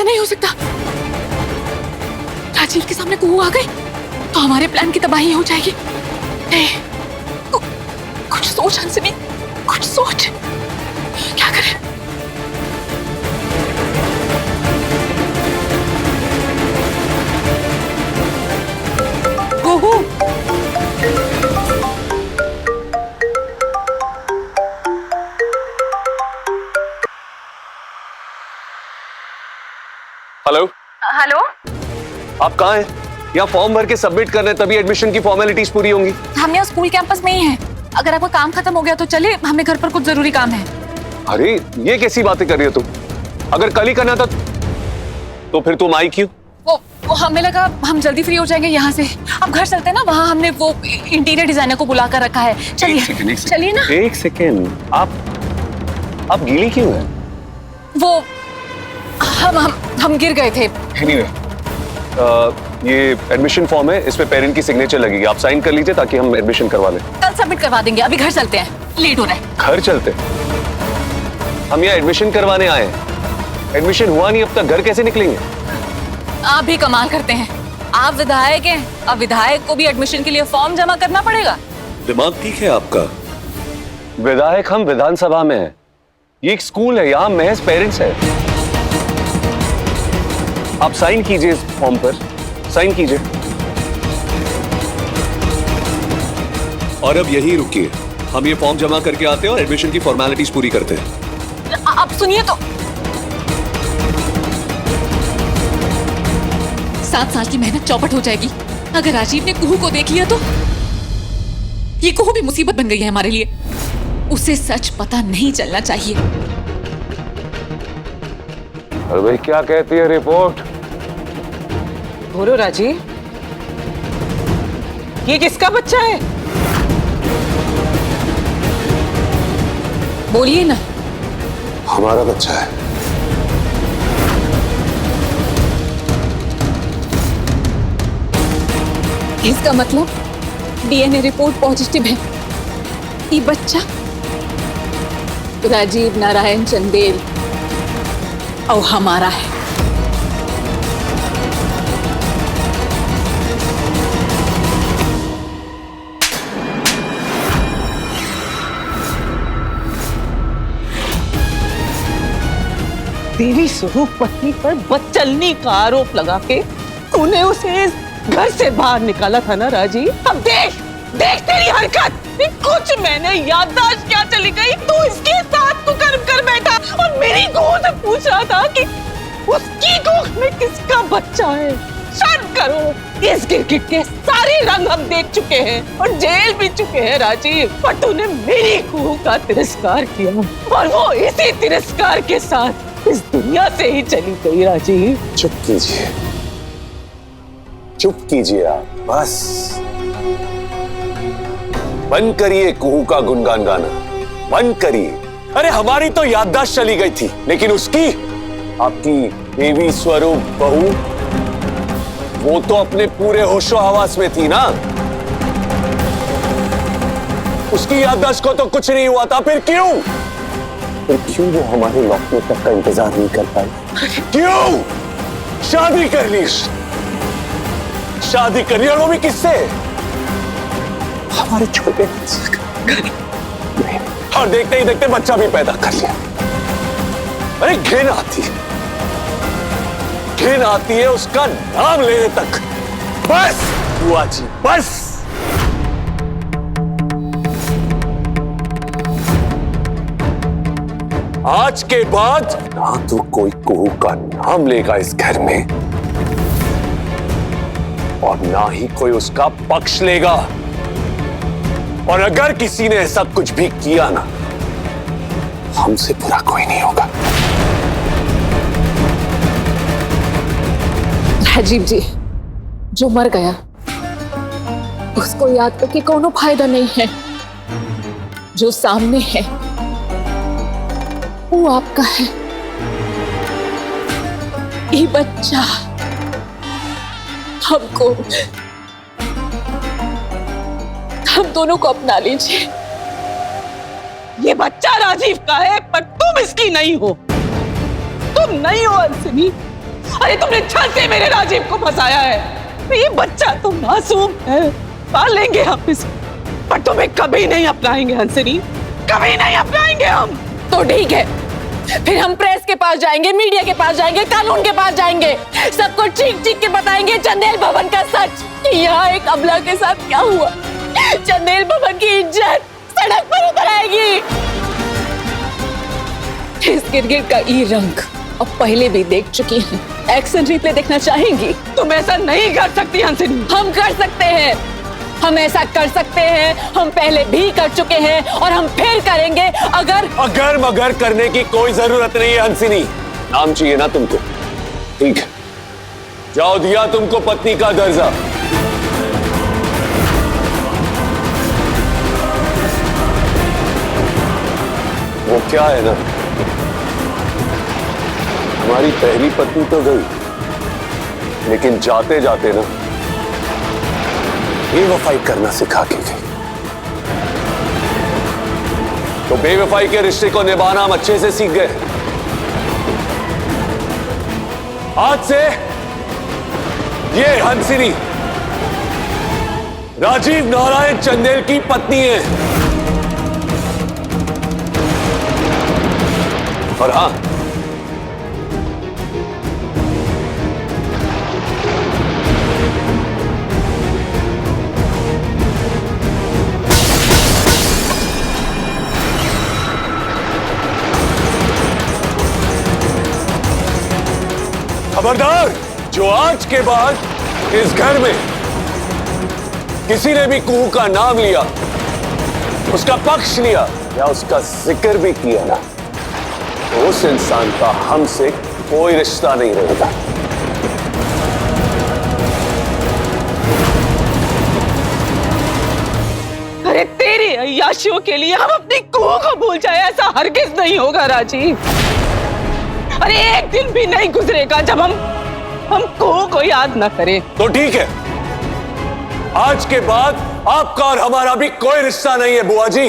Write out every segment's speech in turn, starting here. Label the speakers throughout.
Speaker 1: ऐसा नहीं हो सकता। राजीव के सामने कुहू आ गई तो हमारे प्लान की तबाही हो जाएगी। कुछ सोच हंसनी, कुछ सोच। क्या करें? कुहू,
Speaker 2: हेलो
Speaker 1: हेलो।
Speaker 2: आप कहाँ हैं? यहाँ फॉर्म भर के सबमिट करना है, तभी एडमिशन की फॉर्मेलिटीज पूरी होंगी।
Speaker 1: हम यहाँ स्कूल कैंपस में ही हैं। अगर आपका काम खत्म हो गया तो चलिए, हमें घर पर कुछ जरूरी काम है।
Speaker 2: अरे ये कैसी बातें कर रही हो तुम? अगर कल ही करना था तो फिर तुम आई क्यों?
Speaker 1: वो हमें लगा हम जल्दी फ्री हो जाएंगे यहाँ से। अब घर चलते हैं ना, वहाँ हमने वो इंटीरियर डिजाइनर को बुला कर रखा है। चलिए चलिए ना।
Speaker 2: एक सेकेंड, आप गीली क्यों है?
Speaker 1: वो हम गिर गए थे।
Speaker 2: Anyway, ये एडमिशन फॉर्म है, इस पे पेरेंट की सिग्नेचर लगेगी। आप साइन कर लीजिए ताकि हम एडमिशन करवा लें।
Speaker 1: कल सबमिट करवा देंगे, अभी घर चलते हैं, लेट हो रहा है।
Speaker 2: घर चलते? हम यहाँ एडमिशन करवाने आए हैं। एडमिशन हुआ नहीं अब तक, घर कैसे निकलेंगे?
Speaker 1: आप भी कमाल करते हैं। आप विधायक हैं, अब विधायक को भी एडमिशन के लिए फॉर्म जमा करना पड़ेगा।
Speaker 2: दिमाग ठीक है आपका? विधायक हम विधानसभा में हैं। ये एक स्कूल है, यहाँ महज पेरेंट्स है। आप साइन कीजिए इस फॉर्म पर, साइन कीजिए। और अब यहीं रुकिए, हम ये फॉर्म जमा करके आते हैं और एडमिशन की फॉर्मेलिटीज पूरी करते हैं।
Speaker 1: आप सुनिए तो। 7 साल की मेहनत चौपट हो जाएगी अगर राजीव ने कुहू को देख लिया तो। ये कुहू भी मुसीबत बन गई है हमारे लिए। उसे सच पता नहीं चलना चाहिए।
Speaker 2: अरे भाई क्या कहती है रिपोर्ट?
Speaker 3: बोलो राजीव, ये किसका बच्चा है?
Speaker 1: बोलिए ना।
Speaker 2: हमारा बच्चा है।
Speaker 1: इसका मतलब डीएनए रिपोर्ट पॉजिटिव है। ये बच्चा राजीव नारायण चंदेल और हमारा है।
Speaker 3: तेरी स्वरूप पत्नी पर बदचलनी का आरोप लगा के तूने उसे इस घर से बाहर निकाला था ना राजीव। अब देख देख तेरी हरकत। कुछ मैंने याददाश्त क्या चली गई, तू इसके साथ कुकर्म कर बैठा और मेरी गोद से पूछ रहा था कि उसकी गोद में किसका बच्चा है। शर्म करो। इस गिरगिट के सारे रंग हम देख चुके हैं और जेल भी चुके हैं राजीव। पर तूने मेरी कुहू का तिरस्कार किया और वो इसी तिरस्कार के साथ इस दुनिया से ही चली गई राजीव।
Speaker 2: चुप कीजिए, चुप कीजिए आप, बस बंद करिए कुहू का गुनगान गाना, बंद करिए। अरे हमारी तो याददाश्त चली गई थी, लेकिन उसकी, आपकी देवी स्वरूप बहू, वो तो अपने पूरे होशो हवास में थी ना। उसकी याददाश्त को तो कुछ नहीं हुआ था, फिर क्यों वो हमारे लौटने तक का इंतजार नहीं कर पाई? क्यों शादी कर ली? शादी कर ली, और वो भी किससे? हमारे छोटे और देखते ही देखते बच्चा भी पैदा कर लिया। अरे घिन आती है उसका नाम लेने तक। बस बुआ जी, बस। आज के बाद ना तो कोई कुहू का नाम लेगा इस घर में और ना ही कोई उसका पक्ष लेगा। और अगर किसी ने ऐसा कुछ भी किया ना, हमसे बुरा कोई नहीं होगा।
Speaker 1: राजीव जी, जो मर गया उसको याद करके कोनो फायदा नहीं है। जो सामने है वो आपका है। ये बच्चा हम दोनों को अपना लीजिए।
Speaker 3: ये बच्चा राजीव का है, पर तुम इसकी नहीं हो। तुम नहीं हो अंशनी, अरे तुमने छल से मेरे राजीव को फंसाया है। ये बच्चा तो मासूम है, पाल लेंगे हम इसे, पर तुम्हें कभी नहीं अपनाएंगे हंसनी, कभी नहीं अपनाएंगे हम।
Speaker 4: तो ठीक है, फिर हम प्रेस के पास जाएंगे, मीडिया के पास जाएंगे, कानून के पास जाएंगे, सबको चीख चीख के बताएंगे चंदेल भवन का सच कि यहाँ एक अबला के साथ क्या हुआ। चंदेल भवन की इज्जत सड़क पर उतर आएगी। इस गिरगिट का ई रंग अब पहले भी देख चुकी हैं। एक्शन रिप्ले देखना चाहेंगी?
Speaker 3: तुम ऐसा नहीं कर सकती हंसनी।
Speaker 4: हम कर सकते हैं, हम ऐसा कर सकते हैं, हम पहले भी कर चुके हैं और हम फिर करेंगे। अगर
Speaker 2: मगर करने की कोई जरूरत नहीं है हंसिनी। नाम चाहिए ना तुमको, ठीक है, जाओ, दिया तुमको पत्नी का दर्जा। वो क्या है ना, हमारी पहली पत्नी तो गई, लेकिन जाते जाते ना बेवफाई करना सिखा के गई। तो बेवफाई के रिश्ते को निभाना हम अच्छे से सीख गए। आज से ये हंसिनी राजीव नारायण चंदेल की पत्नी है। और हां, खबरदार, जो आज के बाद इस घर में किसी ने भी कुहू का नाम लिया, उसका पक्ष लिया या उसका जिक्र भी किया ना, तो उस इंसान का हमसे कोई रिश्ता नहीं रहेगा।
Speaker 3: अरे तेरी अय्याशियों के लिए हम अपनी कुहू को भूल जाए, ऐसा हरगिज नहीं होगा राजीव। अरे एक दिन भी नहीं गुजरेगा जब हम कुहू को याद ना करें।
Speaker 2: तो ठीक है, आज के बाद आपका और हमारा भी कोई रिश्ता नहीं है बुआ जी।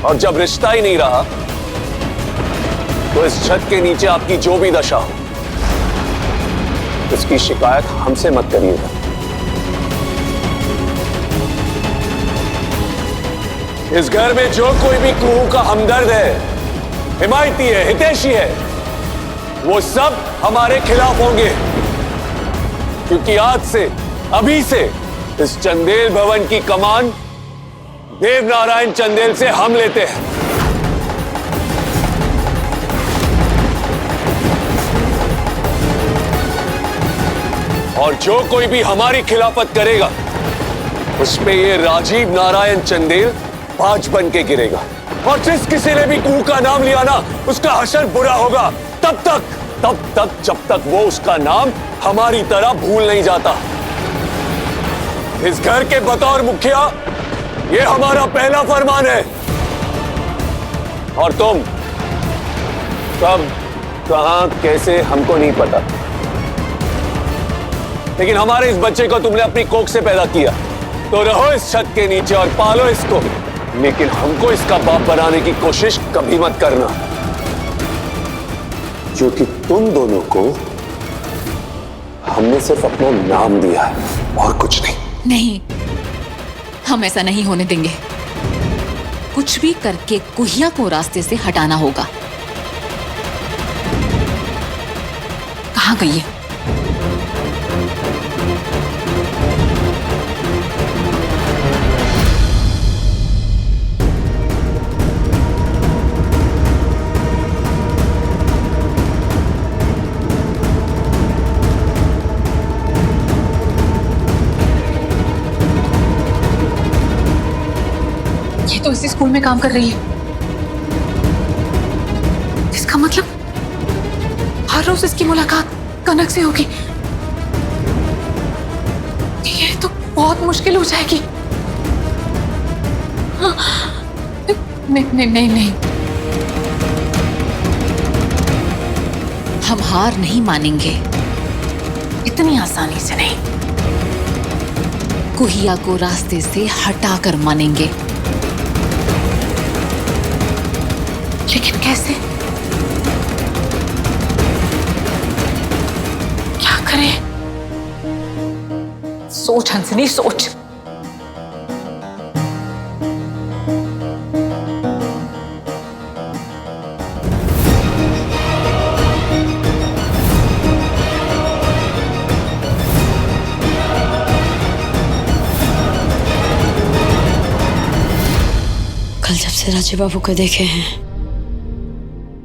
Speaker 2: और जब रिश्ता ही नहीं रहा, तो इस छत के नीचे आपकी जो भी दशा हो, उसकी शिकायत हमसे मत करिएगा। इस घर में जो कोई भी कुहू का हमदर्द है, हिमायती है, हितैषी है, वो सब हमारे खिलाफ होंगे, क्योंकि आज से, अभी से इस चंदेल भवन की कमान देवनारायण चंदेल से हम लेते हैं। और जो कोई भी हमारी खिलाफत करेगा, उस पे ये राजीव नारायण चंदेल बाज बन के गिरेगा। और जिस किसी ने भी कुहू का नाम लिया ना, उसका हशर बुरा होगा तब तक जब तक वो उसका नाम हमारी तरह भूल नहीं जाता। इस घर के बतौर मुखिया ये हमारा पहला फरमान है। और तुम कब, कहां, कैसे हमको नहीं पता, लेकिन हमारे इस बच्चे को तुमने अपनी कोख से पैदा किया, तो रहो इस छत के नीचे और पालो इसको, लेकिन हमको इसका बाप बनाने की कोशिश कभी मत करना, क्योंकि तुम दोनों को हमने सिर्फ अपना नाम दिया है और कुछ नहीं।
Speaker 1: नहीं, हम ऐसा नहीं होने देंगे। कुछ भी करके कुहिया को रास्ते से हटाना होगा। कहां गई है? तो इसी स्कूल में काम कर रही है। इसका मतलब हर रोज इसकी मुलाकात कनक से होगी। ये तो बहुत मुश्किल हो जाएगी। नहीं नहीं नहीं नहीं, हम हार नहीं मानेंगे, इतनी आसानी से नहीं। कुहिया को रास्ते से हटाकर मानेंगे। लेकिन कैसे? क्या करें? सोच हंसनी, सोच।
Speaker 5: कल जब से राजीव बाबू को देखे हैं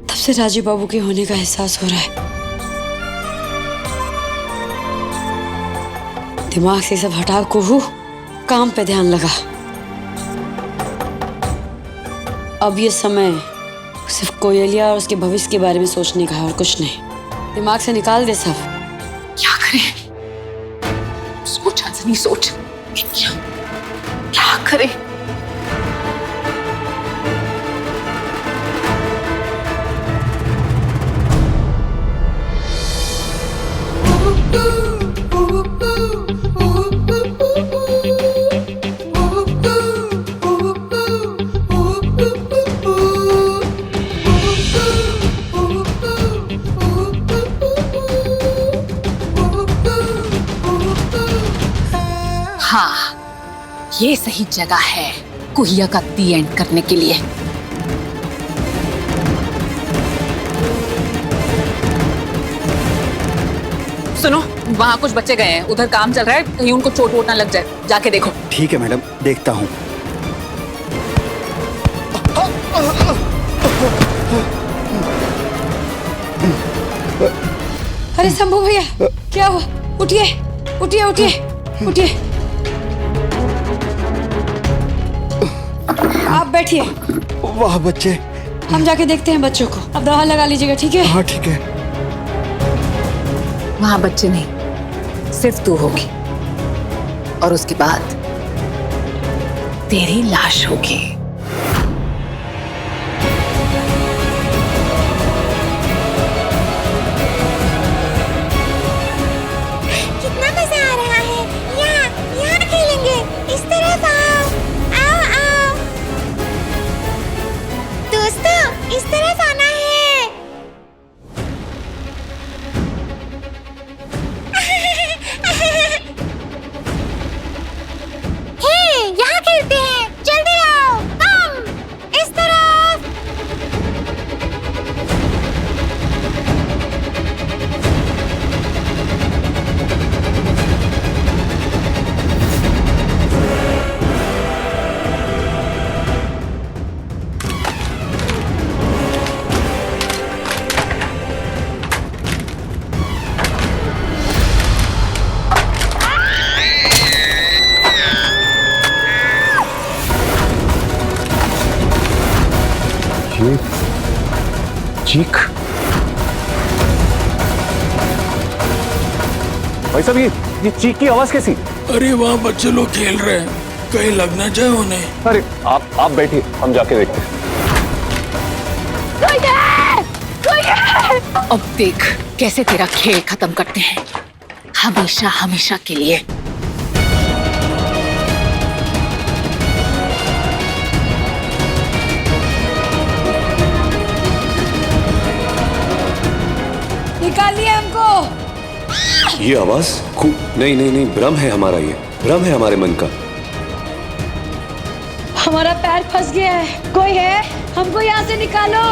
Speaker 5: तब से राजीव बाबू के होने का एहसास हो रहा है। दिमाग से सब हटा कुहू काम पे ध्यान लगा। अब ये समय सिर्फ कोयलिया और उसके भविष्य के बारे में सोचने का है और कुछ नहीं। दिमाग से निकाल दे सब।
Speaker 1: क्या करें? सोच हंसनी, सोच। क्या करें? हाँ, ये सही जगह है कुहिया का दी एंड करने के लिए। सुनो, वहाँ कुछ बच्चे गए हैं, उधर काम चल रहा है, कहीं उनको चोट वोट ना लग जाए, जाके देखो।
Speaker 6: ठीक है मैडम, देखता हूँ।
Speaker 5: अरे शंभू भैया, क्या हुआ? उठिए उठिए उठिए उठिए। आप बैठिए।
Speaker 6: वाह बच्चे।
Speaker 5: हम जाके देखते हैं बच्चों को। अब दवा लगा लीजिएगा, ठीक है?
Speaker 6: हाँ ठीक है।
Speaker 1: वहाँ बच्चे नहीं, सिर्फ तू होगी, और उसके बाद तेरी लाश होगी।
Speaker 7: कितना मजा आ रहा है। यहाँ खेलेंगे। इस तरफ आओ। आओ आओ दोस्तों, इस तरफ आना है। हे, यहाँ खेलते हैं। जल्दी आओ। कम इस तरफ।
Speaker 2: ये चीख। भाई साहब, ये चीख की आवाज कैसी?
Speaker 8: अरे वहाँ बच्चे लोग खेल रहे हैं, कहीं लग ना जाए उन्हें।
Speaker 2: अरे आप बैठिए, हम जाके देखते हैं।
Speaker 1: अब देख कैसे तेरा खेल खत्म करते हैं, हमेशा हमेशा के लिए।
Speaker 5: निकालिए हमको।
Speaker 9: ये आवाज नहीं नहीं नहीं, भ्रम है हमारा, ये भ्रम है हमारे मन का।
Speaker 5: हमारा पैर फंस गया है। कोई है? हमको यहाँ से निकालो।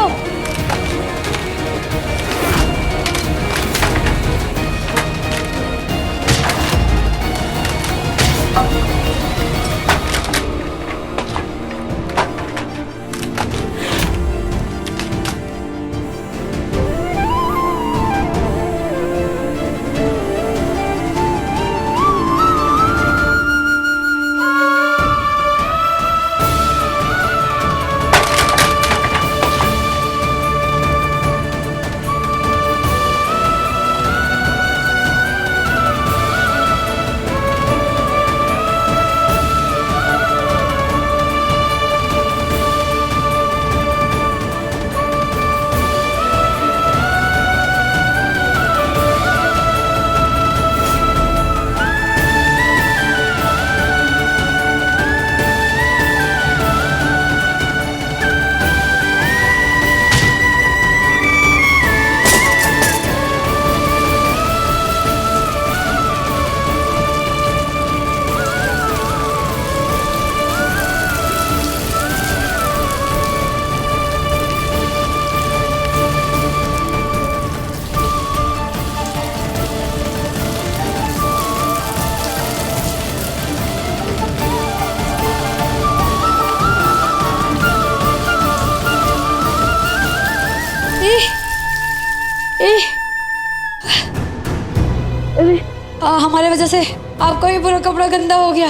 Speaker 5: हमारे वजह से आपका भी पूरा कपड़ा गंदा हो गया।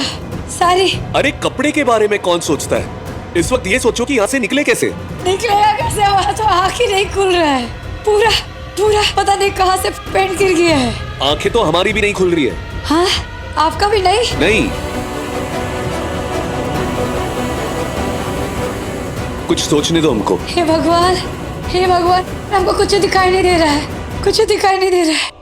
Speaker 5: सारी
Speaker 9: अरे कपड़े के बारे में कौन सोचता है? इस वक्त ये सोचो कि यहाँ से निकले कैसे।
Speaker 5: निकलेगा कैसे? हमारा तो आँख ही नहीं खुल रहा है। पूरा पूरा पता नहीं कहाँ से पेंट गिर गया है।
Speaker 9: आंखें तो हमारी भी नहीं खुल रही है।
Speaker 5: हाँ, आपका भी नहीं?
Speaker 9: नहीं, कुछ सोचने दो हमको।
Speaker 5: हे भगवान, हे भगवान, हमको कुछ दिखाई नहीं दे रहा है, कुछ दिखाई नहीं दे रहा है।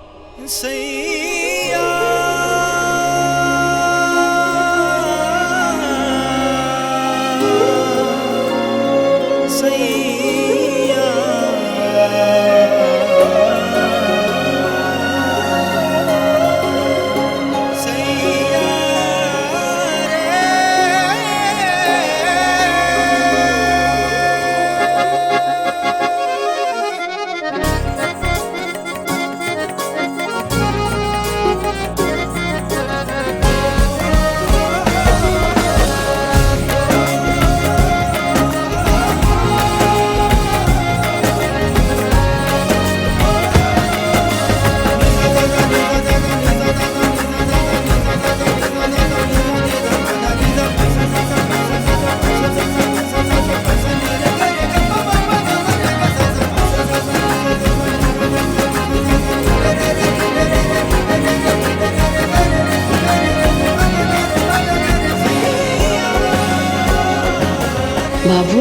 Speaker 5: बाबू,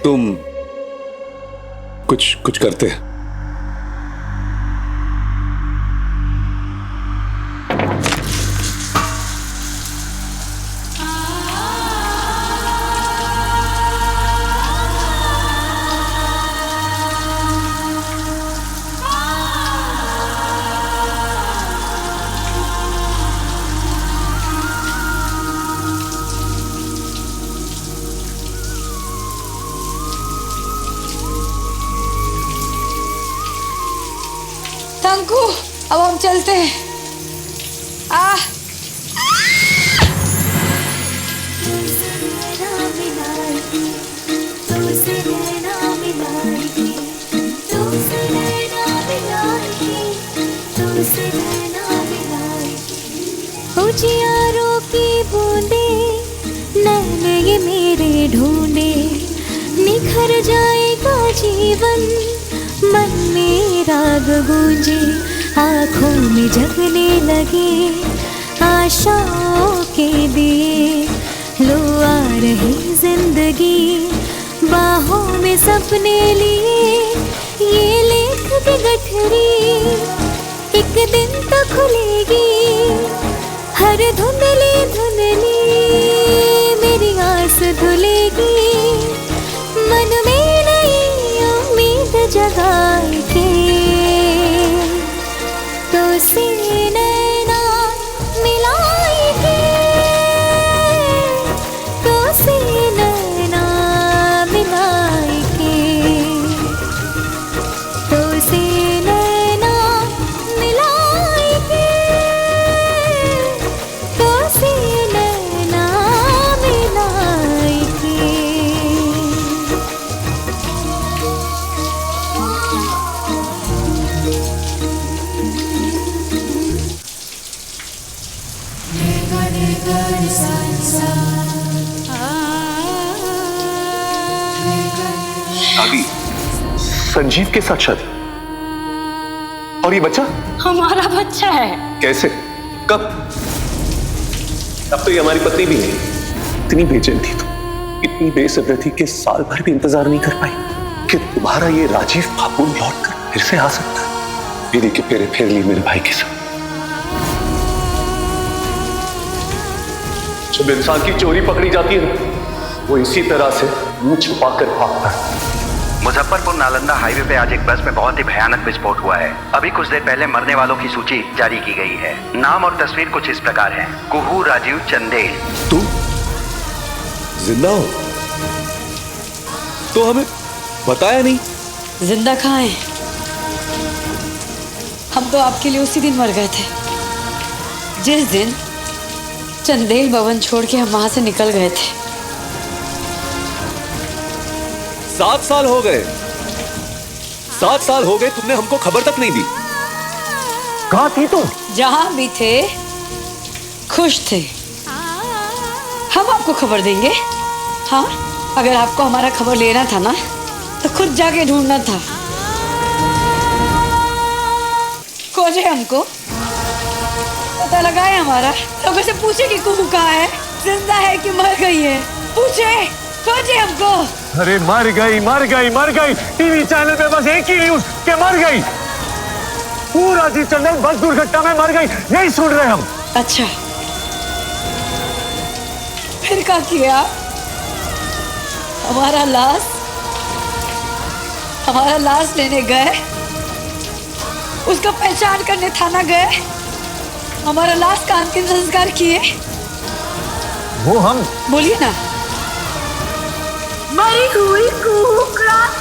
Speaker 9: तुम कुछ करते हैं।
Speaker 5: तंकु, अब हम चलते हैं।
Speaker 7: उजियारों की बूंदे नैन ये मेरे ढूंढे, निखर जाएगा जीवन, मन में राग गूंजे, आँखों में जगने लगे आशाओं के दिए, लो आ रही जिंदगी, बाहों में सपने लिए, ये लेख की गठरी एक दिन तो खुलेगी, हर धुंधली धुंधली मेरी आस धुलेगी, मन में नई उम्मीद जगाए के तो सीने ना मिलाए के, तो सीने ना मिलाए के, तो सीने ना मिलाए के, तो सीने ना मिलाए के।
Speaker 9: दादी, संजीव के साथ शादी? और ये बच्चा?
Speaker 5: हमारा बच्चा है।
Speaker 9: कैसे? कब? अब तो ये हमारी पत्नी भी नहीं। इतनी बेचैन थी तुम, इतनी बेसब्र थी कि साल भर भी इंतजार नहीं कर पाई कि तुम्हारा ये राजीव बाबू लौट कर फिर से आ सकता है। ये देखिए फेरे फेर ली मेरे भाई के साथ। जब इंसान की चोरी पकड़ी जाती है ना, वो इसी तरह से मुंह छुपा कर भागता है।
Speaker 10: मुजफ्फरपुर नालंदा हाईवे पे आज एक बस में बहुत ही भयानक विस्फोट हुआ है। अभी कुछ देर पहले मरने वालों की सूची जारी की गई है। नाम और तस्वीर कुछ इस प्रकार है: कुहू राजीव चंदेल।
Speaker 9: तुम जिंदा हो? तो हमें बताया नहीं।
Speaker 5: जिंदा कहाँ है? हम तो आपके लिए उसी दिन मर गए थे, जिस दिन चंदेल भवन छोड़ के हम वहां से निकल गए थे।
Speaker 9: 7 साल हो गए, 7 साल हो गए, तुमने हमको खबर तक नहीं दी। कहाँ थी तुम?
Speaker 5: जहां भी थे खुश थे। हम आपको खबर देंगे। हाँ, अगर आपको हमारा खबर लेना था ना तो खुद जाके ढूंढना था। खोजे हमको, पता लगाए हमारा। लोगों से पूछे कि कुहू कहाँ है, जिंदा है कि मर गई है। पूछे, खोजे हमको।
Speaker 9: अरे मर गई, मर गई, मर गई। टीवी चैनल पे बस एक ही न्यूज कि मर गई। पूरा जी चंदेल बस दुर्घटना में मर गई, यही सुन रहे हम।
Speaker 5: अच्छा, फिर क्या किया? हमारा लाश लेने गए, उसका पहचान करने थाना गए, हमारा लाश का अंतिम संस्कार किए।
Speaker 9: वो हम
Speaker 5: बोलिए ना।
Speaker 7: मरी हुई कुहू क्रॉस